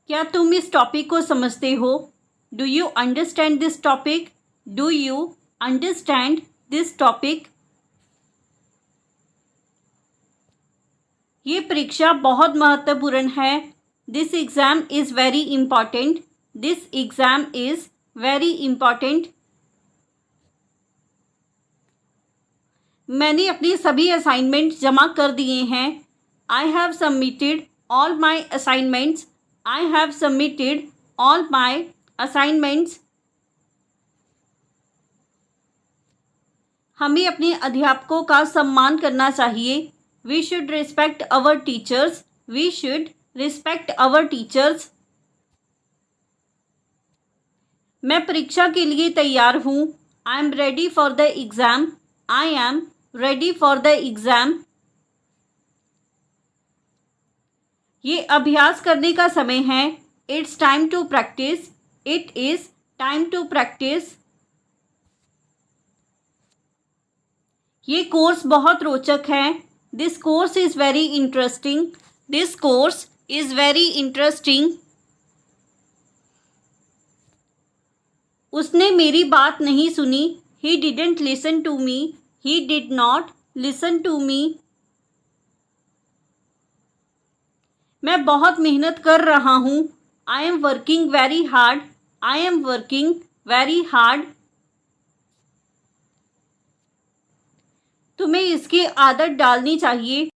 क्या तुम इस टॉपिक को समझते हो? Do you understand this topic? Do you understand this topic? ये परीक्षा बहुत महत्वपूर्ण है। This exam is very important. This exam is very important. मैंने अपने सभी असाइनमेंट जमा कर दिए हैं। I have submitted all my assignments. I have submitted all my assignments. हमें अपने अध्यापकों का सम्मान करना चाहिए। We should respect our teachers. We should respect our teachers. मैं परीक्षा के लिए तैयार हूँ। I am ready for the exam. I am ready for the exam. ये अभ्यास करने का समय है। It's time to practice. It is time to practice. ये कोर्स बहुत रोचक है। This course is very interesting. This course is very interesting. उसने मेरी बात नहीं सुनी। He didn't listen to me. He did not listen to me. मैं बहुत मेहनत कर रहा हूँ। I am working very hard. I am working very hard. तुम्हें इसकी आदत डालनी चाहिए।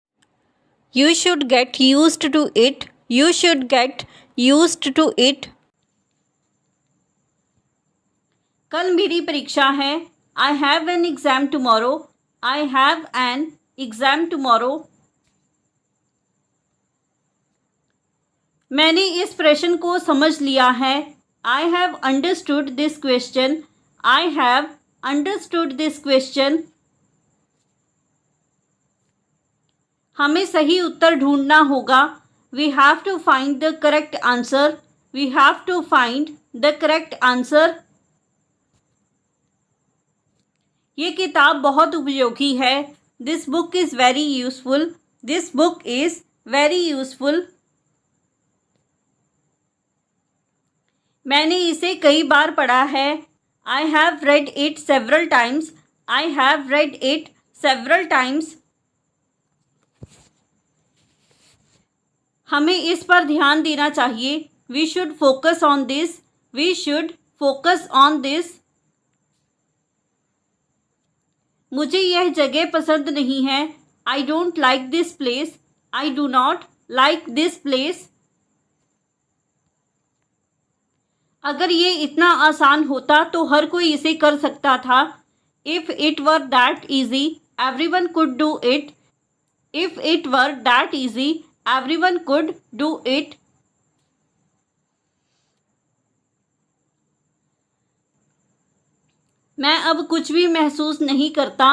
You should get used to it. You should get used to it. कल मेरी परीक्षा है। I have an exam tomorrow. I have an exam tomorrow. मैंने इस प्रश्न को समझ लिया है। I have understood this question. I have understood this question. हमें सही उत्तर ढूंढना होगा। We have to find the correct answer. We have to find the correct answer. ये किताब बहुत उपयोगी है। This book is very useful. This book is very useful. मैंने इसे कई बार पढ़ा है। I have read it several times. I have read it several times. हमें इस पर ध्यान देना चाहिए। We should focus on this. We should focus on this. मुझे यह जगह पसंद नहीं है। I don't like this place. I do not like this place. अगर ये इतना आसान होता तो हर कोई इसे कर सकता था। If it were that easy everyone could do it. If it were that easy everyone could do it. मैं अब कुछ भी महसूस नहीं करता।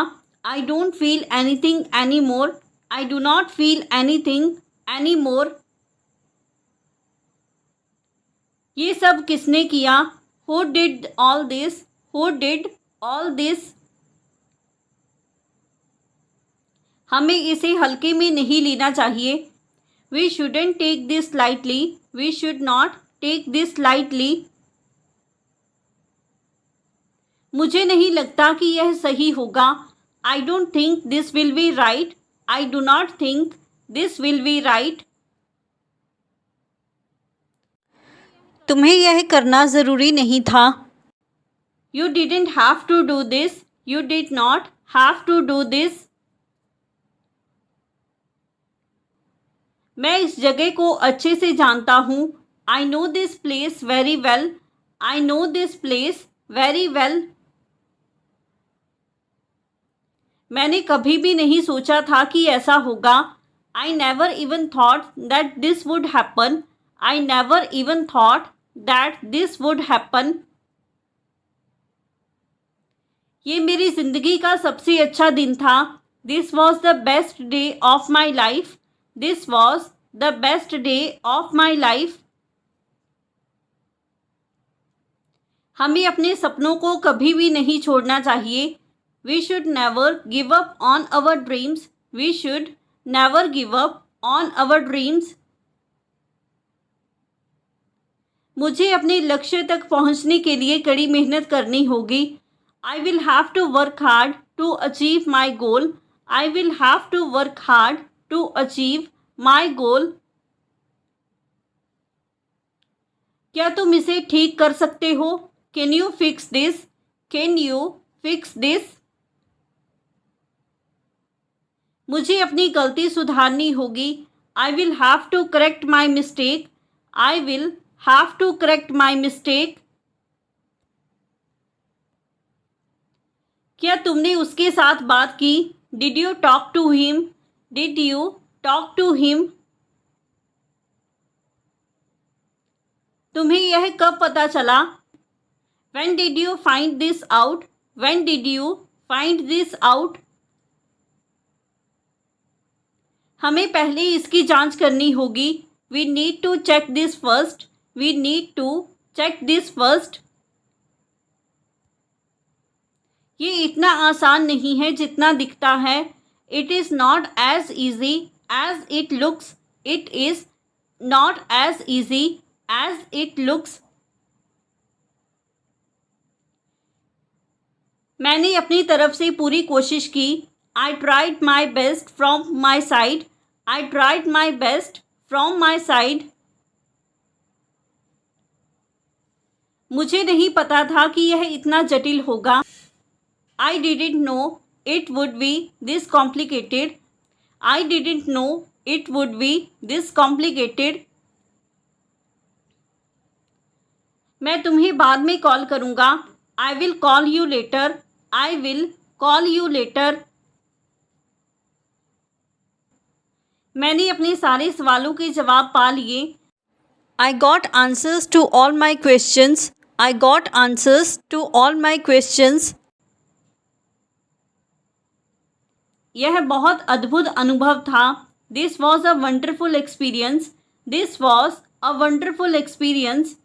I don't feel anything any more. I do not feel anything any more. ये सब किसने किया? Who did all this? Who did all this? हमें इसे हल्के में नहीं लेना चाहिए। We shouldn't take this lightly. We should not take this lightly. मुझे नहीं लगता कि यह सही होगा। I don't think this will be right. I do not think this will be right. तुम्हें यह करना ज़रूरी नहीं था। You didn't have to do this. You did not have to do this. मैं इस जगह को अच्छे से जानता हूँ। I know this place very well. I know this place very well. मैंने कभी भी नहीं सोचा था कि ऐसा होगा। I never even thought that this would happen. I never even thought that this would happen. ये मेरी ज़िंदगी का सबसे अच्छा दिन था। This was the best day of my life. This was the best day of my life. हमें अपने सपनों को कभी भी नहीं छोड़ना चाहिए। We should never give up on our dreams. We should never give up on our dreams. मुझे अपने लक्ष्य तक पहुंचने के लिए कड़ी मेहनत करनी होगी। I will have to work hard to achieve my goal. I will have to work hard to achieve my goal. क्या तुम इसे ठीक कर सकते हो? Can you fix this? Can you fix this? मुझे अपनी गलती सुधारनी होगी। I will have to correct my mistake. I will have to correct my mistake. क्या तुमने उसके साथ बात की? Did you talk to him? Did you talk to him? तुम्हें यह कब पता चला? When did you find this out? When did you find this out? हमें पहले इसकी जांच करनी होगी। We need to check this first. We need to check this first. ये इतना आसान नहीं है जितना दिखता है। It is not as easy as it looks. It is not as easy as it looks. मैंने अपनी तरफ से पूरी कोशिश की। I tried my best from my side. I tried my best from my side. मुझे नहीं पता था कि यह इतना जटिल होगा। I didn't know it would be this complicated. I didn't know it would be this complicated. मैं तुम्हें बाद में कॉल करूँगा। I will call you later. I will call you later. मैंने अपने सारे सवालों के जवाब पा लिए। I got answers to all my questions. I got answers to all my questions. यह बहुत अद्भुत अनुभव था। This was a wonderful experience. This was a wonderful experience.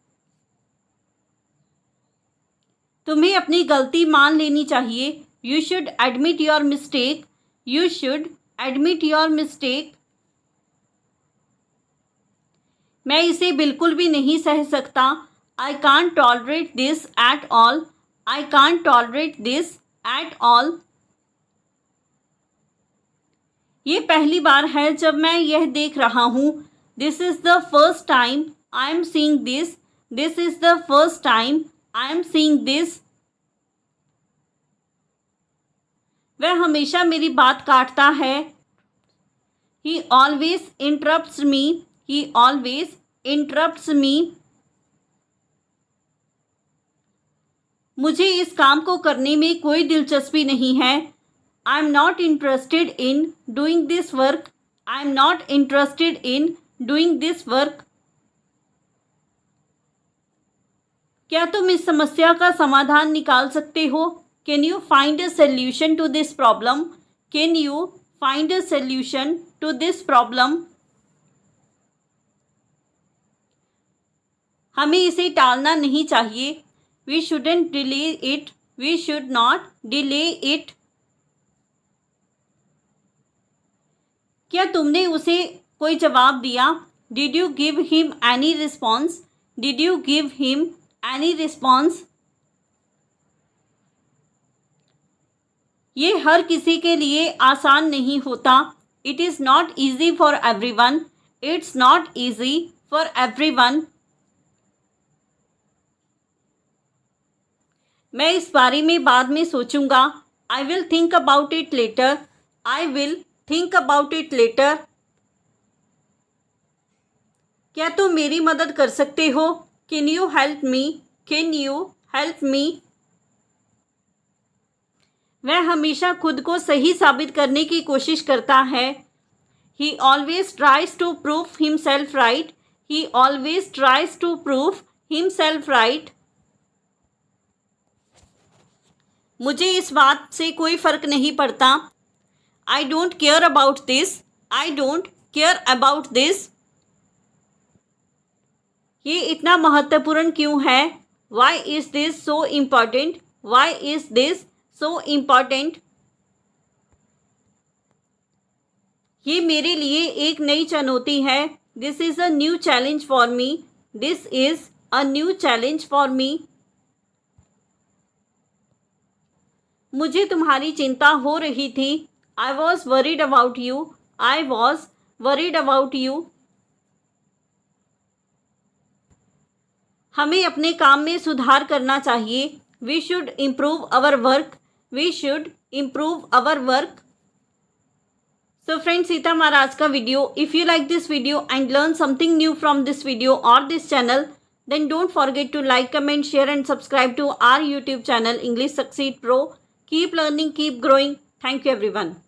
तुम्हें अपनी गलती मान लेनी चाहिए। You should admit your mistake. You should admit your mistake. मैं इसे बिल्कुल भी नहीं सह सकता। I can't tolerate this at all. I can't tolerate this at all. ये पहली बार है जब मैं यह देख रहा हूँ। This is the first time I am seeing this. This is the first time I am seeing this. वह हमेशा मेरी बात काटता है। He always interrupts me. He always interrupts me. मुझे इस काम को करने में कोई दिलचस्पी नहीं है। I am not interested in doing this work. I am not interested in doing this work. क्या तुम इस समस्या का समाधान निकाल सकते हो? Can you find a solution to this problem? Can you find a solution to this problem? हमें इसे टालना नहीं चाहिए। We shouldn't delay it. We should not delay it. क्या तुमने उसे कोई जवाब दिया? Did you give him any response? Did you give him any response? ये हर किसी के लिए आसान नहीं होता। It is not easy for everyone. It's not easy for everyone. मैं इस बारे में बाद में सोचूंगा। I will think about it later. I will think about it later. क्या तुम मेरी मदद कर सकते हो? Can you help me? Can you help me? वह हमेशा खुद को सही साबित करने की कोशिश करता है। He always tries to prove himself right. He always tries to prove himself right. मुझे इस बात से कोई फ़र्क नहीं पड़ता। I don't care about this. I don't care about this. ये इतना महत्वपूर्ण क्यों है? Why is this so important? Why is this so important? ये मेरे लिए एक नई चुनौती है। This is a new challenge for me. This is a new challenge for me. मुझे तुम्हारी चिंता हो रही थी. I was worried about you. I was worried about you. हमें अपने काम में सुधार करना चाहिए. We should improve our work. We should improve our work. So friends, ये था हमारा आज का video. If you like this video and learn something new from this video or this channel, then don't forget to like, comment, share and subscribe to our YouTube channel English Succeed Pro. Keep learning, keep growing. Thank you everyone.